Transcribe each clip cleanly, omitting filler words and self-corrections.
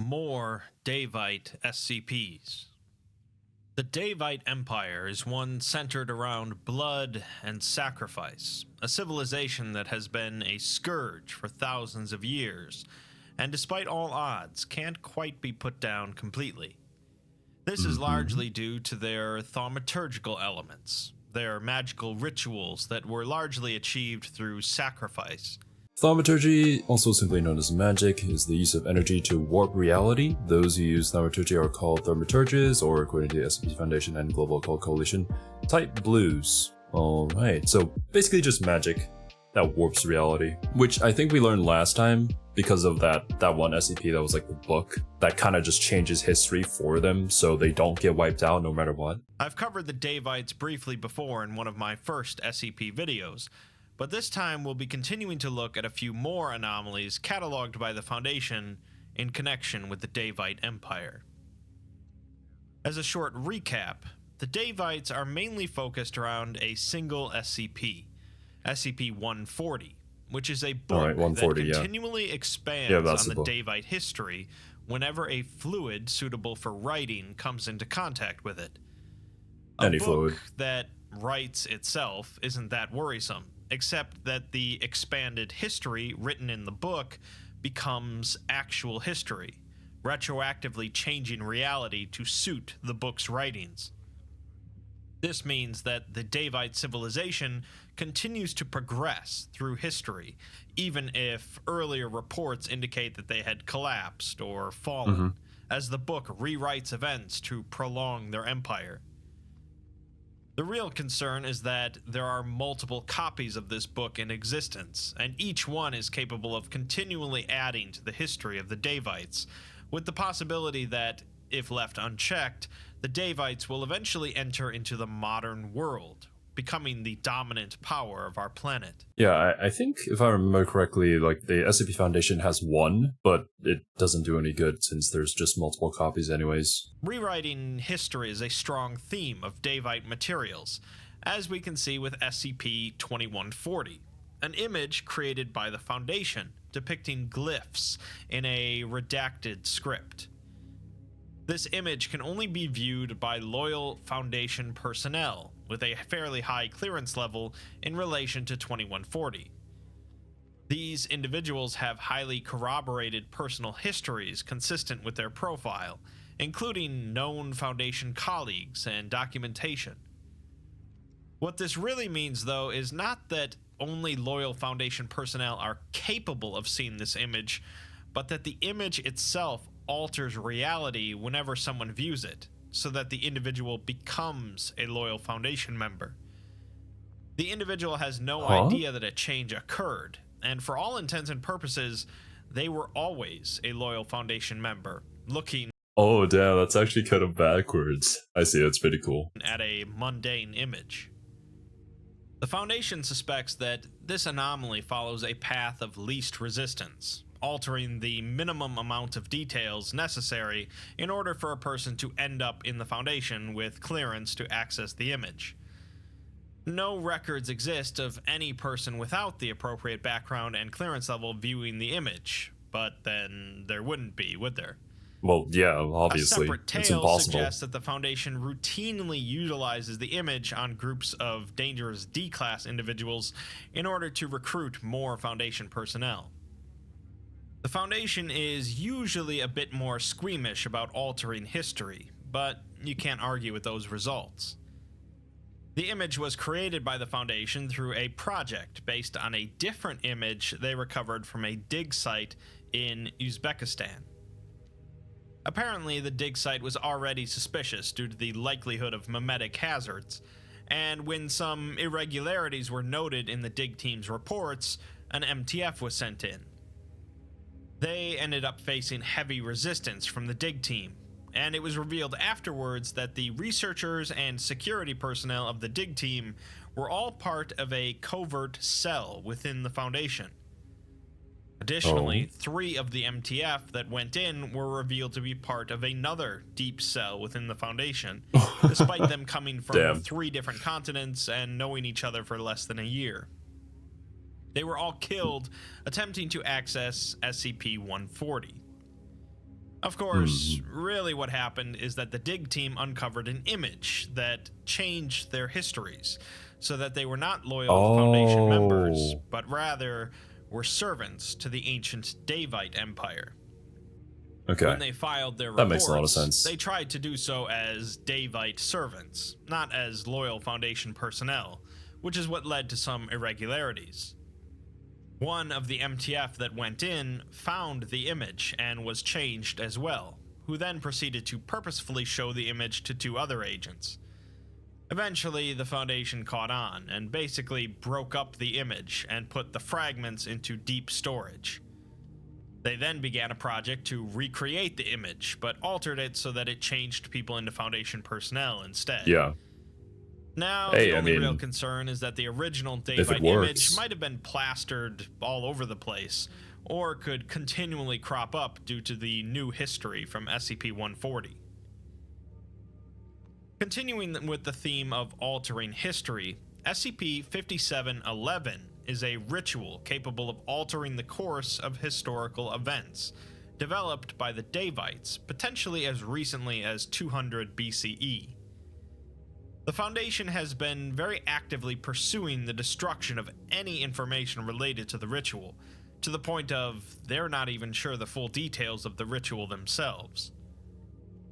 More Daevite SCPs. The Daevite Empire is one centered around blood and sacrifice, a civilization that has been a scourge for thousands of years, and despite all odds, can't quite be put down completely. This is largely due to their thaumaturgical elements, their magical rituals that were largely achieved through sacrifice. Thaumaturgy, also simply known as magic, is the use of energy to warp reality. Those who use thaumaturgy are called thaumaturges, or according to the SCP Foundation and Global Occult Coalition, type blues. Alright, so basically just magic that warps reality, which I think we learned last time because of that one SCP that was like the book that kind of just changes history for them so they don't get wiped out no matter what. I've covered the Daevites briefly before in one of my first SCP videos, but this time we'll be continuing to look at a few more anomalies cataloged by the Foundation in connection with the Daevite Empire. As a short recap, the Daevites are mainly focused around a single SCP, SCP-140, which is a book that continually expands on the Daevite history whenever a fluid suitable for writing comes into contact with it. A book that writes itself isn't that worrisome, except that the expanded history written in the book becomes actual history, retroactively changing reality to suit the book's writings. This means that the Daevite civilization continues to progress through history, even if earlier reports indicate that they had collapsed or fallen, as the book rewrites events to prolong their empire. The real concern is that there are multiple copies of this book in existence, and each one is capable of continually adding to the history of the Daevites, with the possibility that, if left unchecked, the Daevites will eventually enter into the modern world, becoming the dominant power of our planet. Yeah, I think, if I remember correctly, like, the SCP Foundation has one, but it doesn't do any good since there's just multiple copies anyways. Rewriting history is a strong theme of Daevite materials, as we can see with SCP-2140, an image created by the Foundation depicting glyphs in a redacted script. This image can only be viewed by loyal Foundation personnel, with a fairly high clearance level in relation to 2140. These individuals have highly corroborated personal histories consistent with their profile, including known Foundation colleagues and documentation. What this really means, though, is not that only loyal Foundation personnel are capable of seeing this image, but that the image itself alters reality whenever someone views it, so that the individual becomes a loyal Foundation member. The individual has no idea that a change occurred, and for all intents and purposes, they were always a loyal Foundation member, looking oh damn, that's actually kind of backwards. I see, that's pretty cool. At a mundane image. The Foundation suspects that this anomaly follows a path of least resistance, altering the minimum amount of details necessary in order for a person to end up in the Foundation with clearance to access the image. No records exist of any person without the appropriate background and clearance level viewing the image, but then there wouldn't be, would there? Well, yeah, obviously. A separate tale suggests that the Foundation routinely utilizes the image on groups of dangerous D-class individuals in order to recruit more Foundation personnel. The Foundation is usually a bit more squeamish about altering history, but you can't argue with those results. The image was created by the Foundation through a project based on a different image they recovered from a dig site in Uzbekistan. Apparently, the dig site was already suspicious due to the likelihood of memetic hazards, and when some irregularities were noted in the dig team's reports, an MTF was sent in. They ended up facing heavy resistance from the dig team, and it was revealed afterwards that the researchers and security personnel of the dig team were all part of a covert cell within the Foundation. Additionally, 3 of the MTF that went in were revealed to be part of another deep cell within the Foundation, despite them coming from 3 different continents and knowing each other for less than a year. They were all killed attempting to access SCP-140. Of course, really what happened is that the dig team uncovered an image that changed their histories, so that they were not loyal Foundation members, but rather were servants to the ancient Daevite Empire. Okay. When they filed their That reports, makes a lot of sense. they tried to do so as Daevite servants, not as loyal Foundation personnel, which is what led to some irregularities. One of the MTF that went in found the image and was changed as well, who then proceeded to purposefully show the image to 2 other agents. Eventually, the Foundation caught on and basically broke up the image and put the fragments into deep storage. They then began a project to recreate the image, but altered it so that it changed people into Foundation personnel instead. Yeah. Now, Hey, the only I mean, real concern is that the original if it Daevite works. image might have been plastered all over the place, or could continually crop up due to the new history from SCP-140. Continuing with the theme of altering history, SCP-5711 is a ritual capable of altering the course of historical events, developed by the Daevites potentially as recently as 200 BCE. The Foundation has been very actively pursuing the destruction of any information related to the ritual, to the point of they're not even sure the full details of the ritual themselves.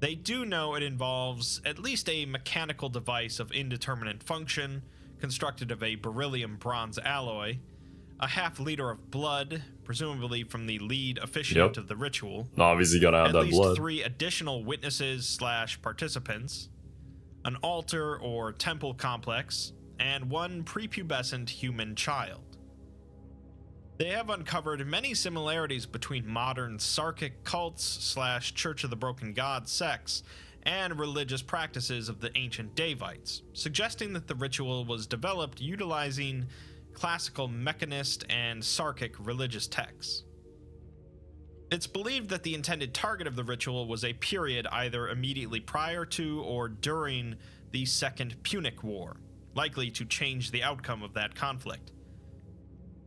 They do know it involves at least a mechanical device of indeterminate function, constructed of a beryllium bronze alloy, a half-liter of blood, presumably from the lead officiant of the ritual, Obviously gotta have at that least blood. 3 additional witnesses/participants, an altar or temple complex, and 1 prepubescent human child. They have uncovered many similarities between modern Sarkic cults/Church of the Broken God sects and religious practices of the ancient Daevites, suggesting that the ritual was developed utilizing classical mechanist and Sarkic religious texts. It's believed that the intended target of the ritual was a period either immediately prior to or during the Second Punic War, likely to change the outcome of that conflict.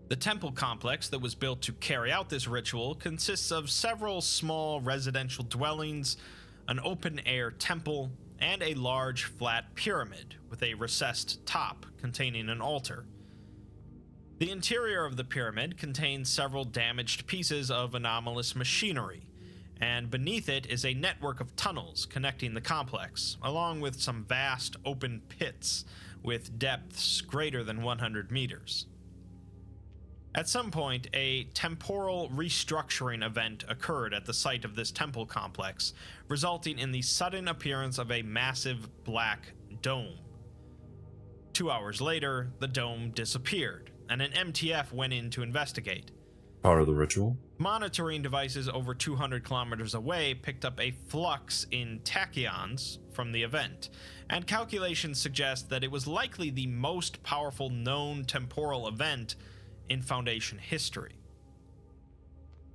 The temple complex that was built to carry out this ritual consists of several small residential dwellings, an open-air temple, and a large flat pyramid with a recessed top containing an altar. The interior of the pyramid contains several damaged pieces of anomalous machinery, and beneath it is a network of tunnels connecting the complex, along with some vast open pits with depths greater than 100 meters. At some point, a temporal restructuring event occurred at the site of this temple complex, resulting in the sudden appearance of a massive black dome. 2 hours later, the dome disappeared, and an MTF went in to investigate. Part of the ritual. Monitoring devices over 200 kilometers away picked up a flux in tachyons from the event, and calculations suggest that it was likely the most powerful known temporal event in Foundation history.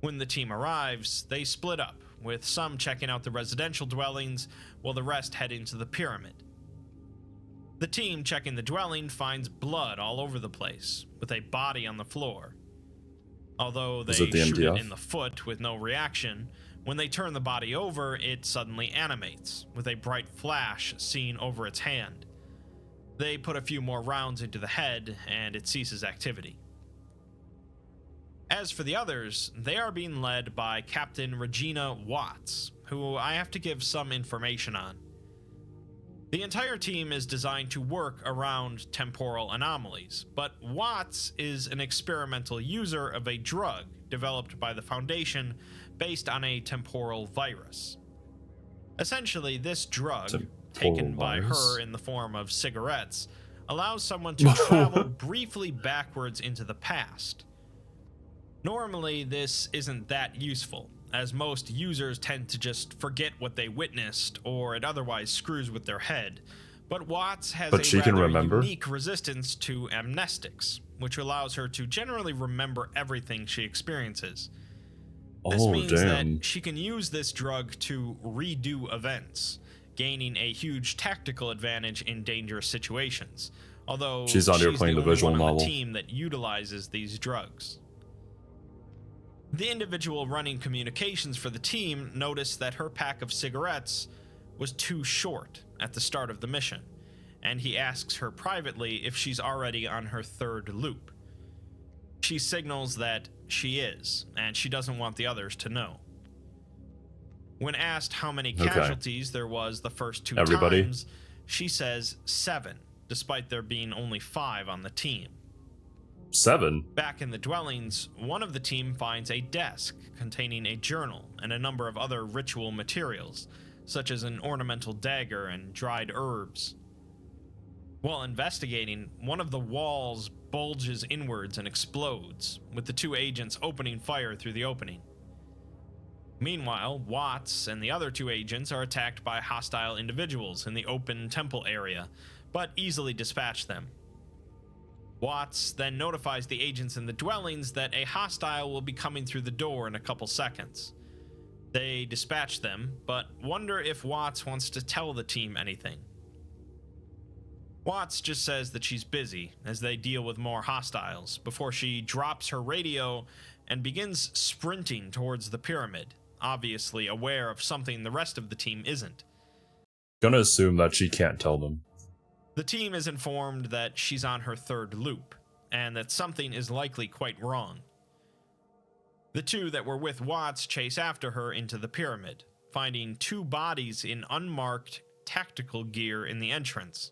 When the team arrives, they split up, with some checking out the residential dwellings while the rest head into the pyramid. The team checking the dwelling finds blood all over the place, with a body on the floor. Although they Is it the shoot it MTF? in the foot with no reaction, when they turn the body over, it suddenly animates, with a bright flash seen over its hand. They put a few more rounds into the head, and it ceases activity. As for the others, they are being led by Captain Regina Watts, who I have to give some information on. The entire team is designed to work around temporal anomalies, but Watts is an experimental user of a drug developed by the Foundation based on a temporal virus. Essentially, this drug, taken by her in the form of cigarettes, allows someone to travel briefly backwards into the past. Normally, this isn't that useful, as most users tend to just forget what they witnessed, or it otherwise screws with their head. But Watts has a rather unique resistance to amnestics, which allows her to generally remember everything she experiences. This means that she can use this drug to redo events, gaining a huge tactical advantage in dangerous situations, although she's out here playing the visual only one on novel the team that utilizes these drugs. The individual running communications for the team noticed that her pack of cigarettes was too short at the start of the mission, and he asks her privately if she's already on her third loop. She signals that she is, and she doesn't want the others to know. When asked how many casualties there was the first two times, she says 7, despite there being only 5 on the team. 7? Back in the dwellings, one of the team finds a desk containing a journal and a number of other ritual materials, such as an ornamental dagger and dried herbs. While investigating, one of the walls bulges inwards and explodes, with the 2 agents opening fire through the opening. Meanwhile, Watts and the other 2 agents are attacked by hostile individuals in the open temple area, but easily dispatch them. Watts then notifies the agents in the dwellings that a hostile will be coming through the door in a couple seconds. They dispatch them, but wonder if Watts wants to tell the team anything. Watts just says that she's busy as they deal with more hostiles before she drops her radio and begins sprinting towards the pyramid, obviously aware of something the rest of the team isn't. Gonna assume that she can't tell them. The team is informed that she's on her third loop, and that something is likely quite wrong. The 2 that were with Watts chase after her into the pyramid, finding 2 bodies in unmarked tactical gear in the entrance.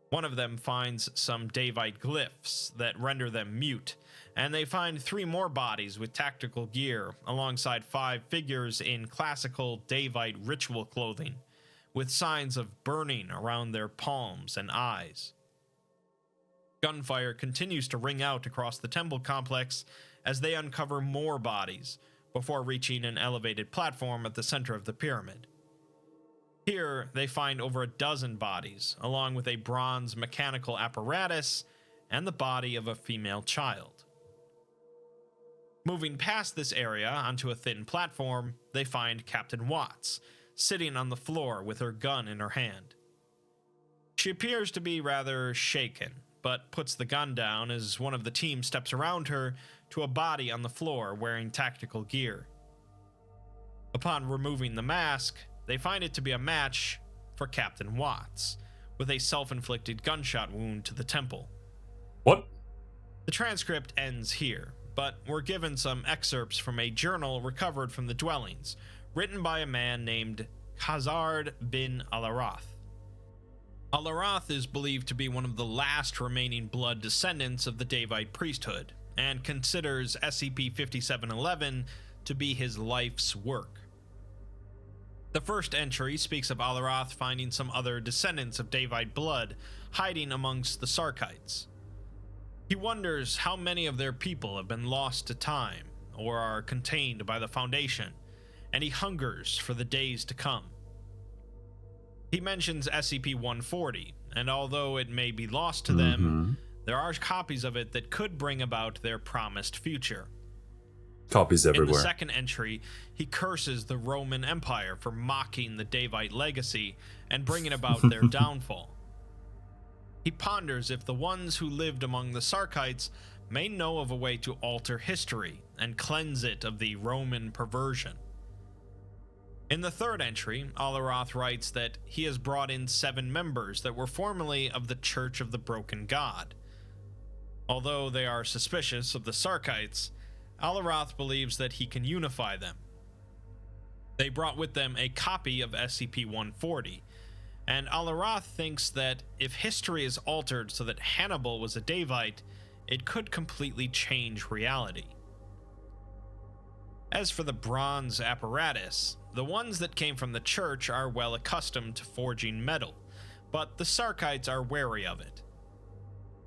One of them finds some Daevite glyphs that render them mute, and they find 3 more bodies with tactical gear alongside 5 figures in classical Daevite ritual clothing, with signs of burning around their palms and eyes. Gunfire continues to ring out across the temple complex as they uncover more bodies before reaching an elevated platform at the center of the pyramid. Here, they find over a dozen bodies, along with a bronze mechanical apparatus and the body of a female child. Moving past this area onto a thin platform, they find Captain Watts, sitting on the floor with her gun in her hand. She appears to be rather shaken, but puts the gun down as one of the team steps around her to a body on the floor wearing tactical gear. Upon removing the mask, they find it to be a match for Captain Watts, with a self-inflicted gunshot wound to the temple. What? The transcript ends here, but we're given some excerpts from a journal recovered from the dwellings, written by a man named Khazard bin Al-Arath. Al-Arath is believed to be one of the last remaining blood descendants of the Daevite priesthood, and considers SCP-5711 to be his life's work. The first entry speaks of Al-Arath finding some other descendants of Daevite blood hiding amongst the Sarkites. He wonders how many of their people have been lost to time, or are contained by the Foundation, and he hungers for the days to come. He mentions SCP-140, and although it may be lost to them, there are copies of it that could bring about their promised future. Copies everywhere. In the second entry, he curses the Roman Empire for mocking the Daevite legacy and bringing about their downfall. He ponders if the ones who lived among the Sarkites may know of a way to alter history and cleanse it of the Roman perversion. In the third entry, Al-Arath writes that he has brought in 7 members that were formerly of the Church of the Broken God. Although they are suspicious of the Sarkites, Al-Arath believes that he can unify them. They brought with them a copy of SCP-140, and Al-Arath thinks that if history is altered so that Hannibal was a Daevite, it could completely change reality. As for the bronze apparatus, the ones that came from the church are well accustomed to forging metal, but the Sarkites are wary of it.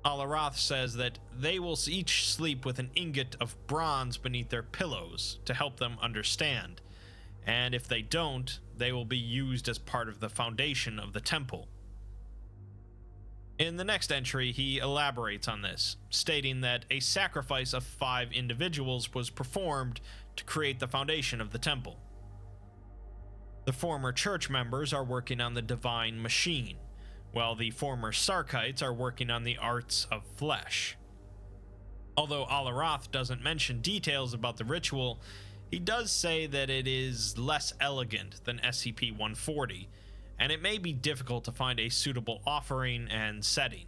Al-Arath says that they will each sleep with an ingot of bronze beneath their pillows to help them understand, and if they don't, they will be used as part of the foundation of the temple. In the next entry, he elaborates on this, stating that a sacrifice of 5 individuals was performed to create the foundation of the temple. The former church members are working on the divine machine, while the former Sarkites are working on the arts of flesh. Although Alaroth doesn't mention details about the ritual, he does say that it is less elegant than SCP-140, and it may be difficult to find a suitable offering and setting.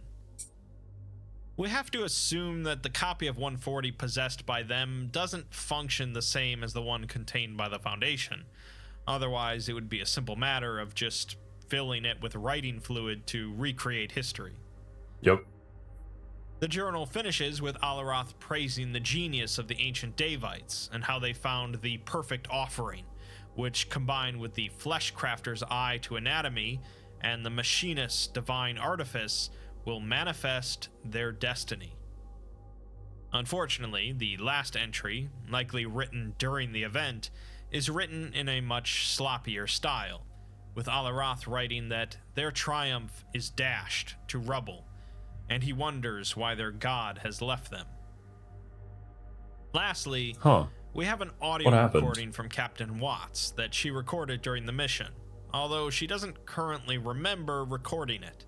We have to assume that the copy of 140 possessed by them doesn't function the same as the one contained by the Foundation. Otherwise, it would be a simple matter of just filling it with writing fluid to recreate history. Yep. The journal finishes with Alaroth praising the genius of the ancient Daevites and how they found the perfect offering, which combined with the flesh crafter's eye to anatomy and the machinist's divine artifice will manifest their destiny. Unfortunately, the last entry, likely written during the event, is written in a much sloppier style, with Alaroth writing that their triumph is dashed to rubble, and he wonders why their god has left them. Lastly, we have an audio recording from Captain Watts that she recorded during the mission, although she doesn't currently remember recording it.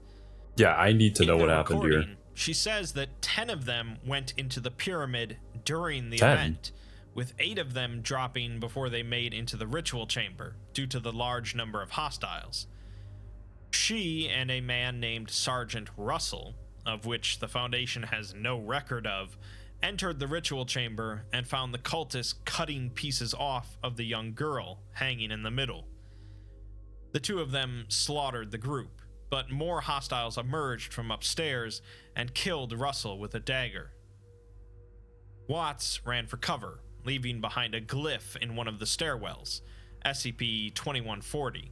Yeah, I need to know what happened here. She says that 10 of them went into the pyramid during the 10? event, with 8 of them dropping before they made into the ritual chamber due to the large number of hostiles. She and a man named Sergeant Russell, of which the Foundation has no record of, entered the ritual chamber and found the cultists cutting pieces off of the young girl hanging in the middle. The 2 of them slaughtered the group, but more hostiles emerged from upstairs and killed Russell with a dagger. Watts ran for cover, leaving behind a glyph in one of the stairwells, SCP-2140.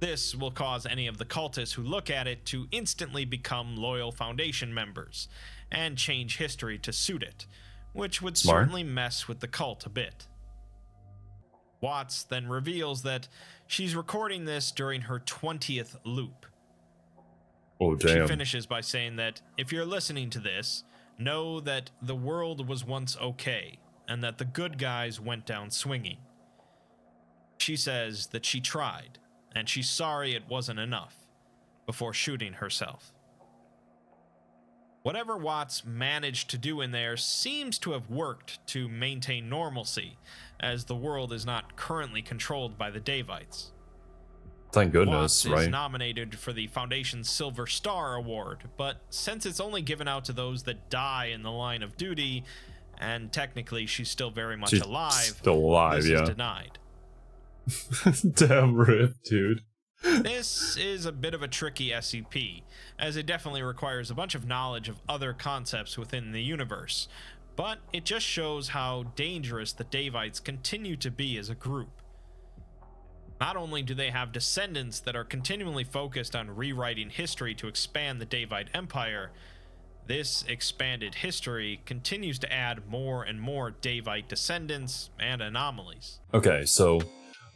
This will cause any of the cultists who look at it to instantly become loyal Foundation members and change history to suit it, which would certainly mess with the cult a bit. Watts then reveals that she's recording this during her 20th loop. Oh, damn. She finishes by saying that if you're listening to this, know that the world was once okay, and that the good guys went down swinging. She says that she tried, and she's sorry it wasn't enough, before shooting herself. Whatever Watts managed to do in there seems to have worked to maintain normalcy, as the world is not currently controlled by the Daevites. Thank goodness, Watts right? is nominated for the Foundation's Silver Star Award, but since it's only given out to those that die in the line of duty, and technically she's still very much alive, this is denied. Damn rip, dude. This is a bit of a tricky SCP, as it definitely requires a bunch of knowledge of other concepts within the universe, but it just shows how dangerous the Daevites continue to be as a group. Not only do they have descendants that are continually focused on rewriting history to expand the Daevite Empire, this expanded history continues to add more and more Daevite descendants and anomalies. Okay, so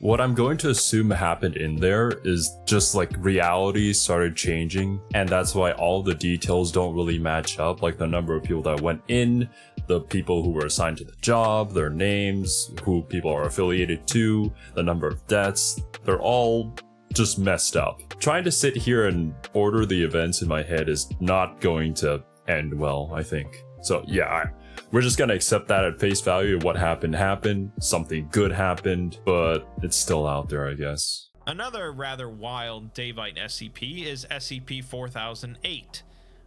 what I'm going to assume happened in there is just like reality started changing, and that's why all the details don't really match up, like the number of people that went in, the people who were assigned to the job, their names, who people are affiliated to, the number of deaths. They're all just messed up. Trying to sit here and order the events in my head is not going to end well, I think. So yeah, we're just gonna accept that at face value. What happened, something good happened, but it's still out there, I guess. Another rather wild Daevite SCP is SCP-4008,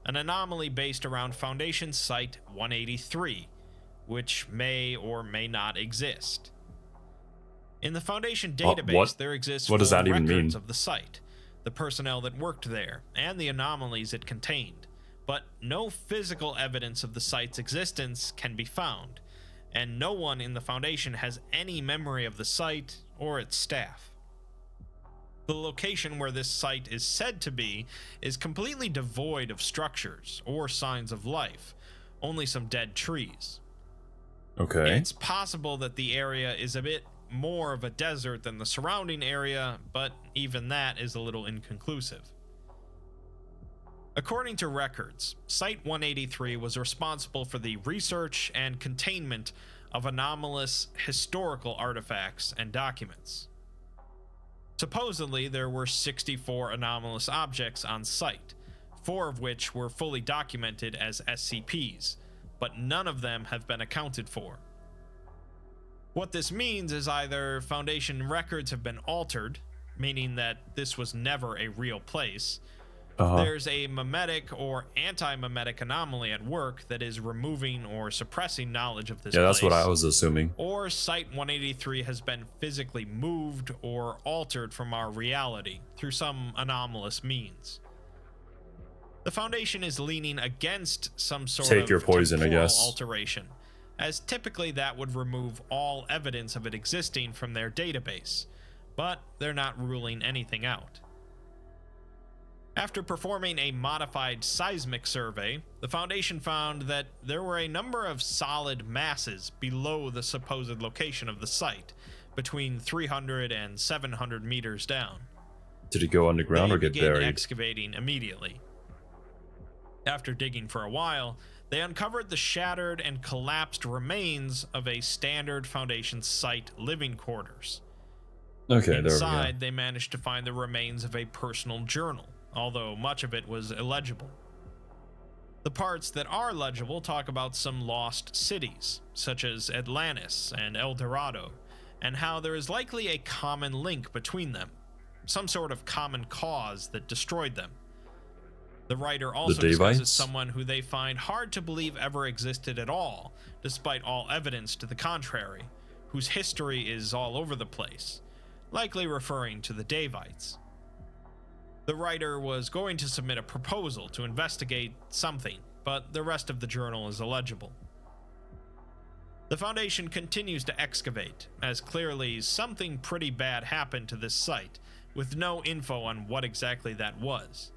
an anomaly based around Foundation Site 183, which may or may not exist. In the Foundation database, there exists full records of the site, the personnel that worked there, and the anomalies it contained, but no physical evidence of the site's existence can be found, and no one in the Foundation has any memory of the site or its staff. The location where this site is said to be is completely devoid of structures or signs of life, only some dead trees. Okay. It's possible that the area is a bit more of a desert than the surrounding area, but even that is a little inconclusive. According to records, Site-183 was responsible for the research and containment of anomalous historical artifacts and documents. Supposedly, there were 64 anomalous objects on site, 4 of which were fully documented as SCPs, but none of them have been accounted for. What this means is either Foundation records have been altered, meaning that this was never a real place. There's a memetic or anti-memetic anomaly at work that is removing or suppressing knowledge of this place. Yeah, that's what I was assuming. Or Site-183 has been physically moved or altered from our reality through some anomalous means. The Foundation is leaning against some sort Take of your poison, I temporal guess. alteration, as typically that would remove all evidence of it existing from their database, but they're not ruling anything out. After performing a modified seismic survey, the Foundation found that there were a number of solid masses below the supposed location of the site, between 300 and 700 meters down. Did it go underground or get began buried? Excavating immediately. After digging for a while, they uncovered the shattered and collapsed remains of a standard Foundation site living quarters. Okay, Inside, there we they managed to find the remains of a personal journal, although much of it was illegible. The parts that are legible talk about some lost cities, such as Atlantis and El Dorado, and how there is likely a common link between them, some sort of common cause that destroyed them. The writer also discusses someone who they find hard to believe ever existed at all, despite all evidence to the contrary, whose history is all over the place, likely referring to the Daevites. The writer was going to submit a proposal to investigate something, but the rest of the journal is illegible. The Foundation continues to excavate, as clearly something pretty bad happened to this site, with no info on what exactly that was.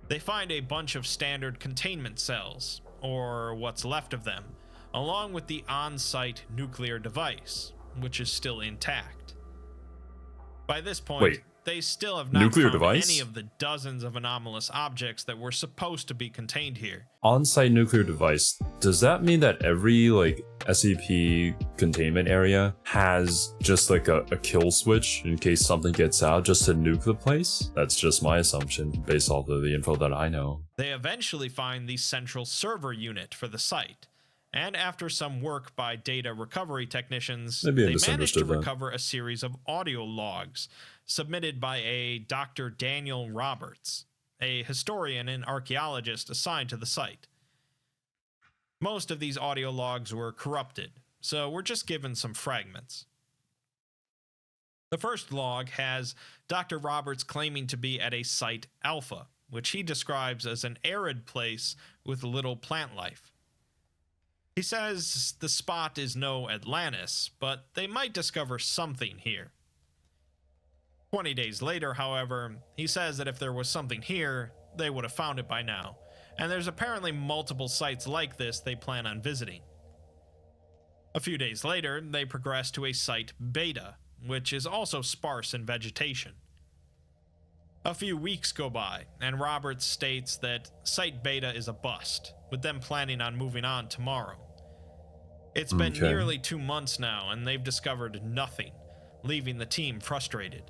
They find a bunch of standard containment cells, or what's left of them, along with the on-site nuclear device, which is still intact. By this point, they still have not found any of the dozens of anomalous objects that were supposed to be contained here. On-site nuclear device. Does that mean that every SCP containment area has just a kill switch in case something gets out just to nuke the place? That's just my assumption based off of the info that I know. They eventually find the central server unit for the site, and after some work by data recovery technicians, they managed to recover a series of audio logs submitted by a Dr. Daniel Roberts, a historian and archaeologist assigned to the site. Most of these audio logs were corrupted, so we're just given some fragments. The first log has Dr. Roberts claiming to be at a Site Alpha, which he describes as an arid place with little plant life. He says the spot is no Atlantis, but they might discover something here. 20 days later, however, he says that if there was something here, they would have found it by now, and there's apparently multiple sites like this they plan on visiting. A few days later, they progress to a Site Beta, which is also sparse in vegetation. A few weeks go by, and Roberts states that Site Beta is a bust, with them planning on moving on tomorrow. It's been nearly 2 months now, and they've discovered nothing, leaving the team frustrated.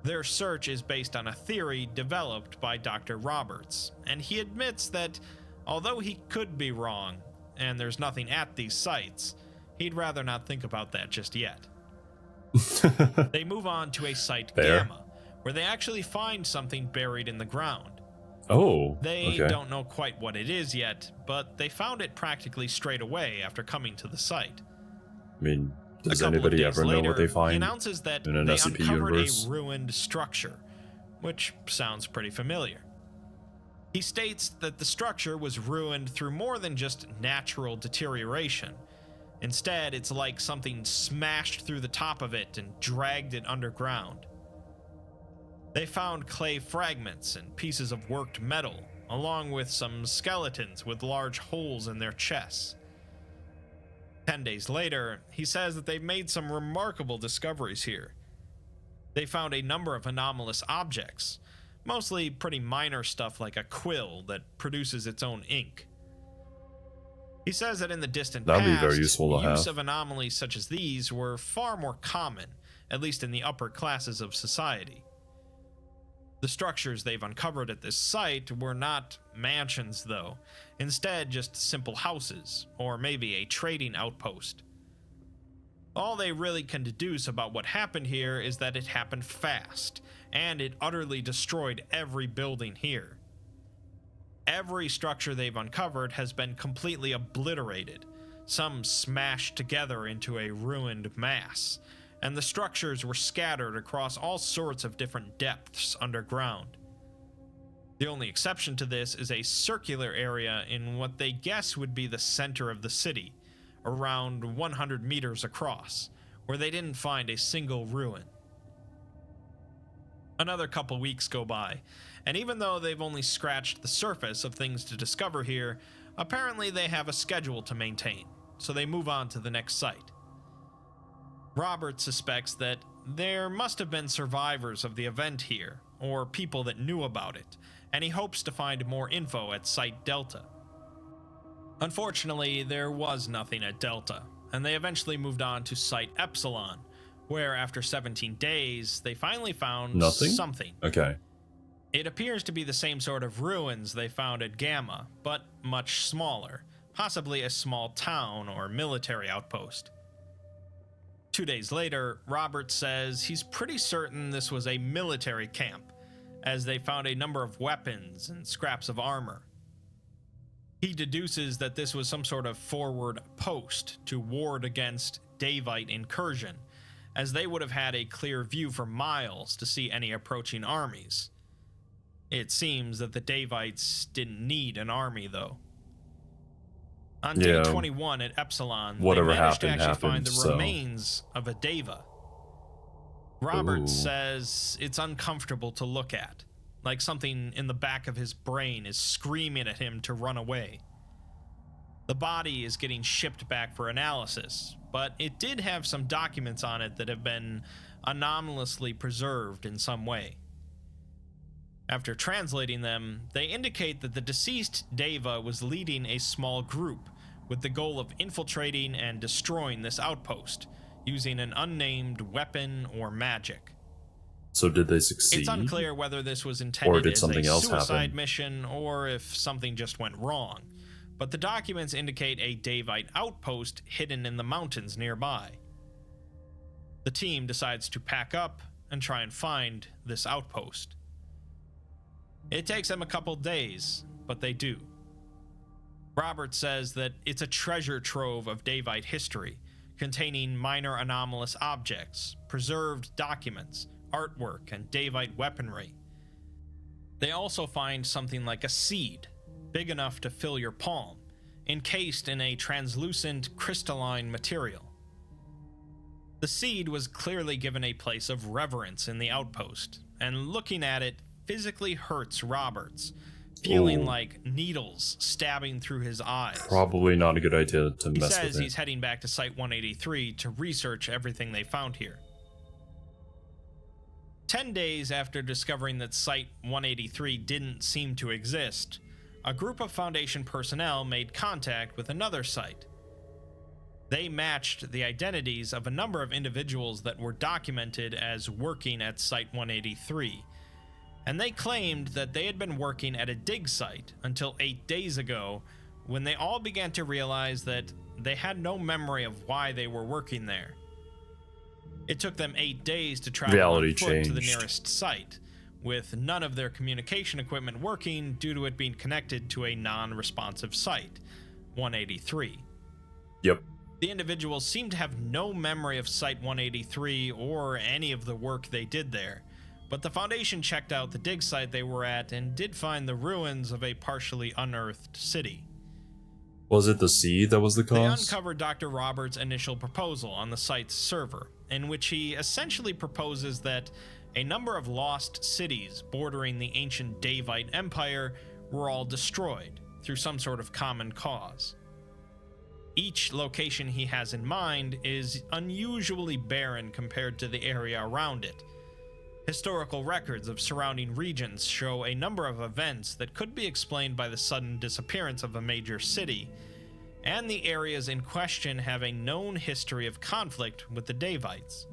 Their search is based on a theory developed by Dr. Roberts, and he admits that, although he could be wrong, and there's nothing at these sites, he'd rather not think about that just yet. They move on to a Site Gamma, where they actually find something buried in the ground. They don't know quite what it is yet, but they found it practically straight away after coming to the site. I mean, does anybody ever know what they find? He announces that in an they SCP uncovered universe? a ruined structure, which sounds pretty familiar. He states that the structure was ruined through more than just natural deterioration. Instead, it's like something smashed through the top of it and dragged it underground. They found clay fragments and pieces of worked metal, along with some skeletons with large holes in their chests. 10 days later, he says that they've made some remarkable discoveries here. They found a number of anomalous objects, mostly pretty minor stuff like a quill that produces its own ink. He says that in the distant past, be very useful to use have. of anomalies such as these were far more common, at least in the upper classes of society. The structures they've uncovered at this site were not mansions, though. Instead, just simple houses, or maybe a trading outpost. All they really can deduce about what happened here is that it happened fast, and it utterly destroyed every building here. Every structure they've uncovered has been completely obliterated, some smashed together into a ruined mass, and the structures were scattered across all sorts of different depths underground. The only exception to this is a circular area in what they guess would be the center of the city, around 100 meters across, where they didn't find a single ruin. Another couple weeks go by, and even though they've only scratched the surface of things to discover here, apparently they have a schedule to maintain, so they move on to the next site. Robert suspects that there must have been survivors of the event here, or people that knew about it, and he hopes to find more info at Site Delta. Unfortunately, there was nothing at Delta, and they eventually moved on to Site Epsilon, where after 17 days, they finally found something. Okay. It appears to be the same sort of ruins they found at Gamma, but much smaller, possibly a small town or military outpost. 2 days later, Robert says he's pretty certain this was a military camp, as they found a number of weapons and scraps of armor. He deduces that this was some sort of forward post to ward against Daevite incursion, as they would have had a clear view for miles to see any approaching armies. It seems that the Daevites didn't need an army, though. On day 21 at Epsilon, they managed to actually find the remains of a Deva. Robert says it's uncomfortable to look at, like something in the back of his brain is screaming at him to run away. The body is getting shipped back for analysis, but it did have some documents on it that have been anomalously preserved in some way. After translating them, they indicate that the deceased Deva was leading a small group with the goal of infiltrating and destroying this outpost, using an unnamed weapon or magic. So did they succeed? It's unclear whether this was intended as a suicide happen? Mission or if something just went wrong, but the documents indicate a Daevite outpost hidden in the mountains nearby. The team decides to pack up and try and find this outpost. It takes them a couple days, but they do. Robert says that it's a treasure trove of Daevite history, containing minor anomalous objects, preserved documents, artwork, and Daevite weaponry. They also find something like a seed, big enough to fill your palm, encased in a translucent crystalline material. The seed was clearly given a place of reverence in the outpost, and looking at it physically hurts Roberts, feeling like needles stabbing through his eyes. Probably not a good idea to mess with it. He says he's heading back to Site 183 to research everything they found here. 10 days after discovering that Site 183 didn't seem to exist, a group of Foundation personnel made contact with another site. They matched the identities of a number of individuals that were documented as working at Site 183, and they claimed that they had been working at a dig site until 8 days ago, when they all began to realize that they had no memory of why they were working there. It took them 8 days to travel on foot to the nearest site, with none of their communication equipment working due to it being connected to a non-responsive site, 183. Yep. The individuals seemed to have no memory of Site 183 or any of the work they did there, but the Foundation checked out the dig site they were at and did find the ruins of a partially unearthed city. Was it the seed that was the cause? They uncovered Dr. Roberts' initial proposal on the site's server, in which he essentially proposes that a number of lost cities bordering the ancient Daevite Empire were all destroyed through some sort of common cause. Each location he has in mind is unusually barren compared to the area around it. Historical records of surrounding regions show a number of events that could be explained by the sudden disappearance of a major city, and the areas in question have a known history of conflict with the Daevites.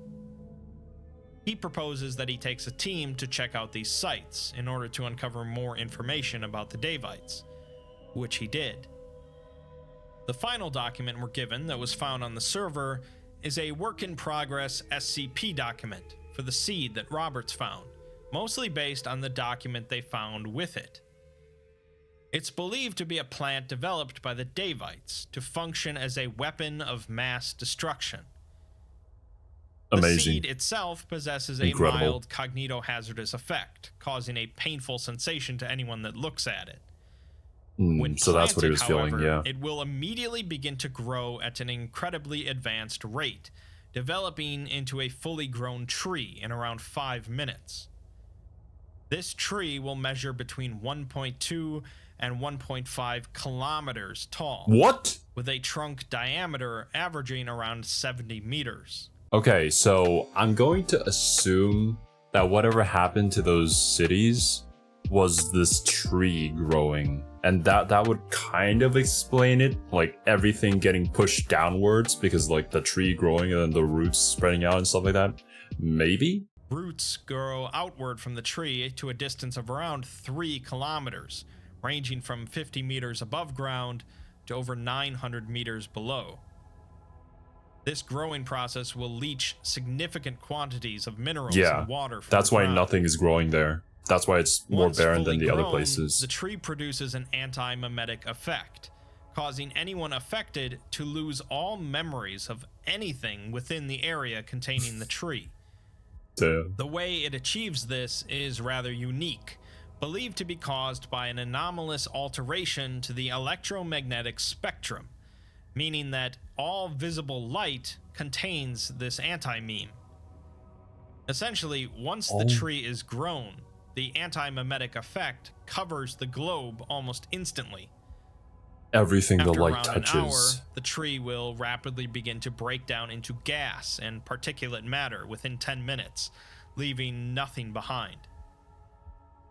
He proposes that he takes a team to check out these sites in order to uncover more information about the Daevites, which he did. The final document we're given that was found on the server is a work-in-progress SCP document for the seed that Roberts found, mostly based on the document they found with it. It's believed to be a plant developed by the Daevites to function as a weapon of mass destruction. Amazing. The seed itself possesses Incredible. a mild cognitohazardous effect, causing a painful sensation to anyone that looks at it. When So that's what he planted, was feeling, however, yeah. It will immediately begin to grow at an incredibly advanced rate, developing into a fully grown tree in around 5 minutes. This tree will measure between 1.2 and 1.5 kilometers tall. What? With a trunk diameter averaging around 70 meters. Okay, so I'm going to assume that whatever happened to those cities was this tree growing. And that would kind of explain it, like everything getting pushed downwards because like the tree growing and then the roots spreading out and stuff like that. Maybe? Roots grow outward from the tree to a distance of around 3 kilometers, ranging from 50 meters above ground to over 900 meters below. This growing process will leach significant quantities of minerals and water from that's the why ground. nothing is growing there. That's why it's more Once barren fully than the other grown, places. The tree produces an anti-mimetic effect, causing anyone affected to lose all memories of anything within the area containing the tree. Damn. The way it achieves this is rather unique, believed to be caused by an anomalous alteration to the electromagnetic spectrum, meaning that all visible light contains this anti-meme. Essentially, once the tree is grown, the anti-mimetic effect covers the globe almost instantly. Everything the After light around an touches. hour, the tree will rapidly begin to break down into gas and particulate matter within 10 minutes, leaving nothing behind.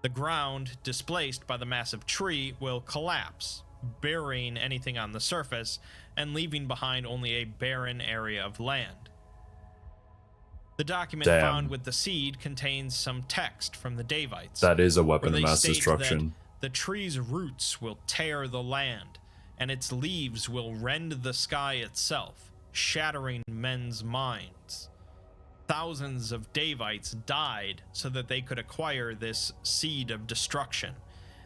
The ground, displaced by the massive tree, will collapse, burying anything on the surface and leaving behind only a barren area of land. The document found with the seed contains some text from the Daevites. That is a weapon where of they mass state destruction. that the tree's roots will tear the land, and its leaves will rend the sky itself, shattering men's minds. Thousands of Daevites died so that they could acquire this seed of destruction,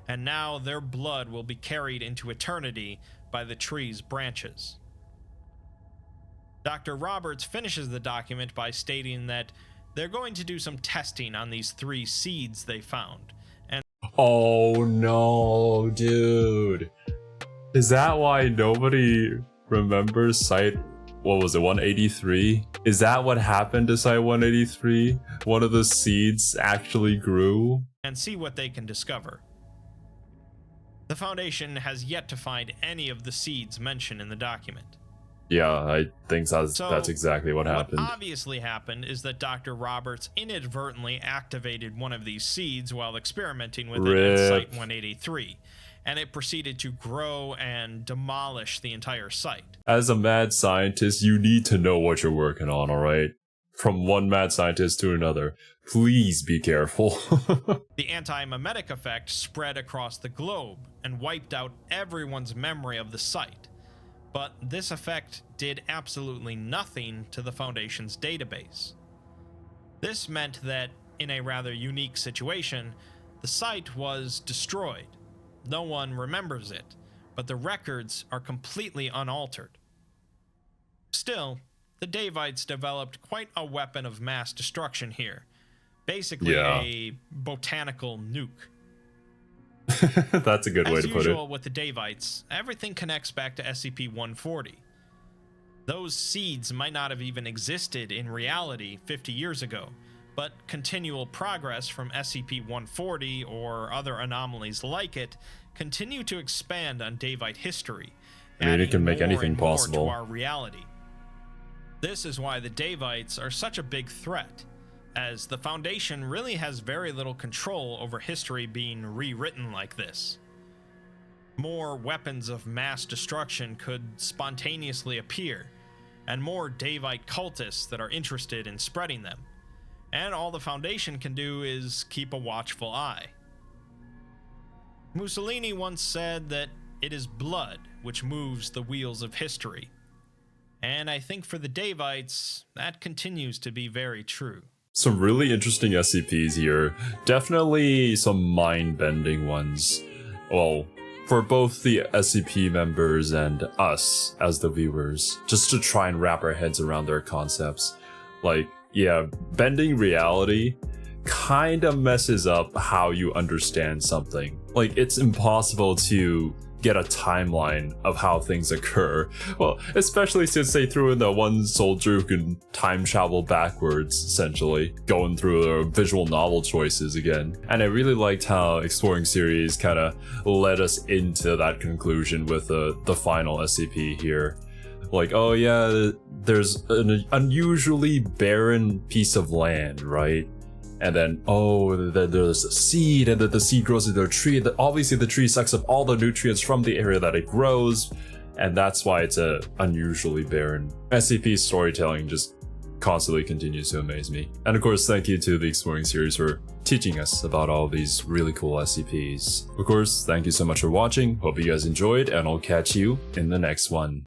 and now their blood will be carried into eternity by the tree's branches. Dr. Roberts finishes the document by stating that they're going to do some testing on these 3 seeds they found. And Oh no, dude. Is that why nobody remembers Site, what was it, 183? Is that what happened to Site 183? One of the seeds actually grew? see what they can discover. The Foundation has yet to find any of the seeds mentioned in the document. Yeah, I think that's exactly what happened. What obviously happened is that Dr. Roberts inadvertently activated one of these seeds while experimenting with it at Site 183, and it proceeded to grow and demolish the entire site. As a mad scientist, you need to know what you're working on, alright? From one mad scientist to another. Please be careful. The anti-mimetic effect spread across the globe and wiped out everyone's memory of the site. But this effect did absolutely nothing to the Foundation's database. This meant that, in a rather unique situation, the site was destroyed. No one remembers it, but the records are completely unaltered. Still, the Daevites developed quite a weapon of mass destruction here. Basically a botanical nuke. That's a good way to put it. As usual with the Daevites, everything connects back to SCP-140. Those seeds might not have even existed in reality 50 years ago, but continual progress from SCP-140 or other anomalies like it continue to expand on Daevite history, I mean, it can make more anything and more possible. to our reality. This is why the Daevites are such a big threat, as the Foundation really has very little control over history being rewritten like this. More weapons of mass destruction could spontaneously appear, and more Daevite cultists that are interested in spreading them. and all the Foundation can do is keep a watchful eye. Mussolini once said that it is blood which moves the wheels of history, and I think for the Daevites, that continues to be very true. Some really interesting SCPs here. Definitely some mind-bending ones. Well, for both the SCP members and us as the viewers, just to try and wrap our heads around their concepts. Like, yeah, bending reality kinda messes up how you understand something. Like, it's impossible to get a timeline of how things occur. Well, especially since they threw in the one soldier who can time travel backwards, essentially, going through their visual novel choices again. And I really liked how Exploring Series kind of led us into that conclusion with the final SCP here. Like, oh yeah, there's an unusually barren piece of land, right? And then, oh, then there's a seed, and then the seed grows into a tree, and then obviously the tree sucks up all the nutrients from the area that it grows, and that's why it's a unusually barren. SCP storytelling just constantly continues to amaze me. And of course, thank you to the Exploring Series for teaching us about all these really cool SCPs. Of course, thank you so much for watching, hope you guys enjoyed, and I'll catch you in the next one.